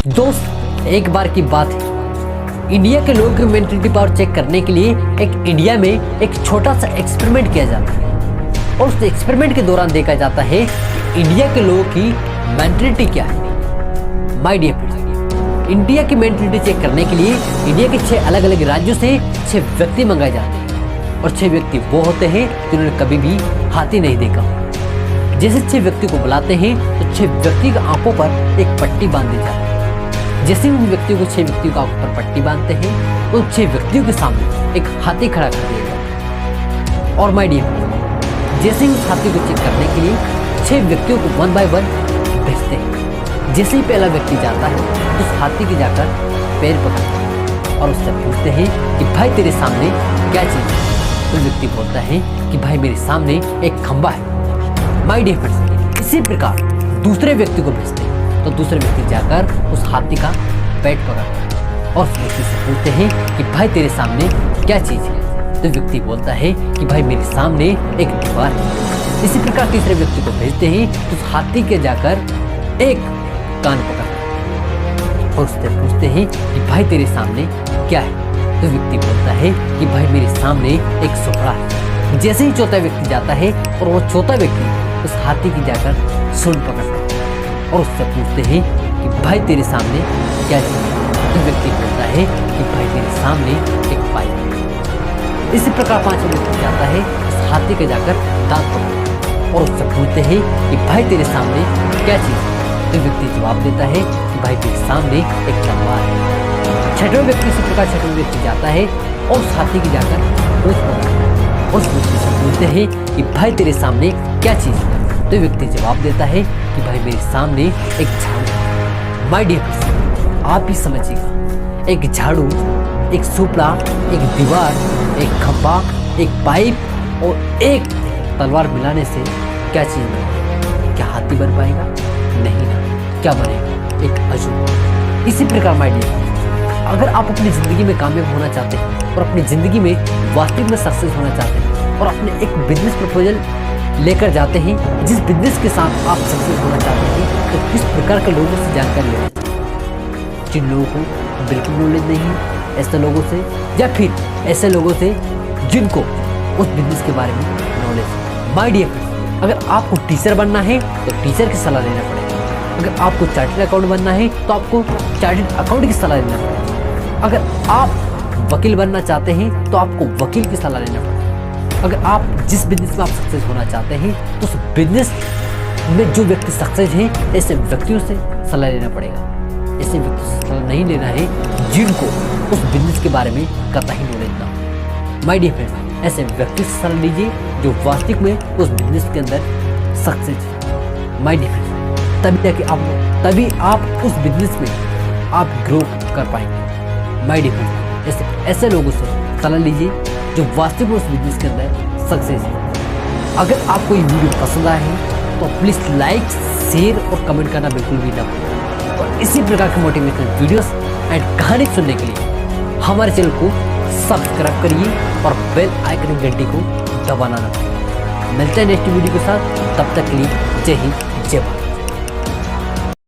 दोस्त, एक बार की बात है, इंडिया के लोगों की मेंटलिटी पावर चेक करने के लिए इंडिया में एक छोटा सा एक्सपेरिमेंट किया जाता है और उस एक्सपेरिमेंट के दौरान देखा जाता है कि इंडिया के लोगों की मेंटलिटी क्या है। माय डियर फ्रेंड्स, इंडिया की मेंटलिटी चेक करने के लिए इंडिया के 6 अलग अलग राज्यों से 6 व्यक्ति मंगाए जाते हैं और 6 व्यक्ति वो होते हैं जिन्होंने कभी भी हाथी नहीं देखा। जैसे 6 व्यक्ति को बुलाते हैं तो 6 व्यक्ति की आंखों पर एक पट्टी बांध दी जाती है। जैसे उन व्यक्तियों को 6 व्यक्तियों की आंखों पर पट्टी बांधते हैं तो 6 व्यक्तियों के सामने एक हाथी खड़ा कर दिया जाता है। और माय डियर, जैसे ही उस हाथी को चेक करने के लिए 6 व्यक्तियों को 1 बाय 1 भेजते हैं। जैसे ही पहला व्यक्ति जाता है तो उस हाथी की जाकर पैर पकड़ते हैं और उससे पूछते हैं कि भाई तेरे सामने क्या चीज़ है। तो व्यक्ति बोलता है कि भाई मेरे सामने एक खंबा है। माय डियर फ्रेंड्स, इसी प्रकार दूसरे व्यक्ति को भेजते हैं तो दूसरे व्यक्ति जाकर उस हाथी का पेट पकड़ता है और उस व्यक्ति से पूछते हैं कि भाई तेरे सामने क्या चीज़ है। तो व्यक्ति बोलता है कि भाई मेरे सामने एक दीवार है। इसी प्रकार तीसरे व्यक्ति को भेजते हैं तो उस हाथी के जाकर एक कान पकड़ता है और उससे पूछते हैं कि भाई तेरे सामने क्या है। तो व्यक्ति बोलता है कि भाई मेरे सामने एक सुपड़ा है। जैसे ही चौथा व्यक्ति जाता है और वो चौथा व्यक्ति उस हाथी की जाकर सूंड पकड़ता है और उससे पूछते हैं कि भाई तेरे सामने क्या चीज़ है। तो व्यक्ति बोलता है कि भाई तेरे सामने एक पाइप है। इसी प्रकार पांचवा व्यक्ति जाता है उस हाथी के जाकर दांत पकड़ता है और उससे पूछते हैं कि भाई तेरे सामने क्या चीज़ है। तो व्यक्ति जवाब देता है कि भाई तेरे सामने एक तलवार है। छठवें व्यक्ति इसी प्रकार छठवें व्यक्ति जाता है और उस हाथी की जाकर पूंछ पकड़ता है। उस व्यक्ति से पूछते हैं कि भाई तेरे सामने क्या चीज़ है। तो व्यक्ति जवाब देता है कि भाई मेरे सामने एक झाड़ू है। माय डियर फ्रेंड्स, आप ही समझिएगा, एक झाड़ू, एक सुपड़ा, एक दीवार, एक खंबा, एक पाइप और एक तलवार मिलाने से क्या चीज़ बनेगी? क्या हाथी बन पाएगा? नहीं ना। क्या बनेगा? एक अजूबा। इसी प्रकार माय डियर, अगर आप अपनी ज़िंदगी में कामयाब होना चाहते हैं और अपनी ज़िंदगी में वास्तविक में सक्सेस होना चाहते हैं और अपने एक बिजनेस प्रपोजल लेकर जाते हैं जिस बिजनेस के साथ आप सक्सेस होना चाहते हैं, तो किस प्रकार के लोगों से जानकारी लेना चाहिए? जिन लोगों को बिल्कुल नॉलेज नहीं है, ऐसे लोगों से, या फिर ऐसे लोगों से जिनको उस बिजनेस के बारे में नॉलेज है। माय डियर फ्रेंड्स, अगर आपको टीचर बनना है तो टीचर की सलाह लेना पड़ेगा। अगर आपको चार्टर्ड अकाउंट बनना है तो आपको चार्टर्ड अकाउंट की सलाह लेना पड़ेगा। अगर आप वकील बनना चाहते हैं तो आपको वकील की सलाह लेना पड़ेगा। अगर आप जिस बिजनेस में आप सक्सेस होना चाहते हैं तो उस बिजनेस में जो व्यक्ति सक्सेस हैं, ऐसे व्यक्तियों से सलाह लेना पड़ेगा। ऐसे व्यक्तियों से सलाह नहीं लेना है जिनको उस बिजनेस के बारे में कतई नॉलेज ना हो। माय डियर फ्रेंड्स, ऐसे व्यक्ति से सलाह लीजिए जो वास्तविक में उस बिजनेस के अंदर सक्सेस है। माय डियर फ्रेंड्स, तभी आप उस बिजनेस में आप ग्रो कर पाएंगे। माय डियर फ्रेंड्स, ऐसे लोगों से सलाह लीजिए जो वास्तविक में उस बिजनेस के अंदर सक्सेस है। अगर आपको ये वीडियो पसंद आया है तो प्लीज़ लाइक, शेयर और कमेंट करना बिल्कुल भी ना भूलें। और इसी प्रकार के मोटिवेशनल वीडियोस एंड कहानी सुनने के लिए हमारे चैनल को सब्सक्राइब करिए और बेल आइकन घंटी को दबाना ना भूलें। मिलते हैं नेक्स्ट वीडियो के साथ, तब तक के लिए जय हिंद, जय भारत।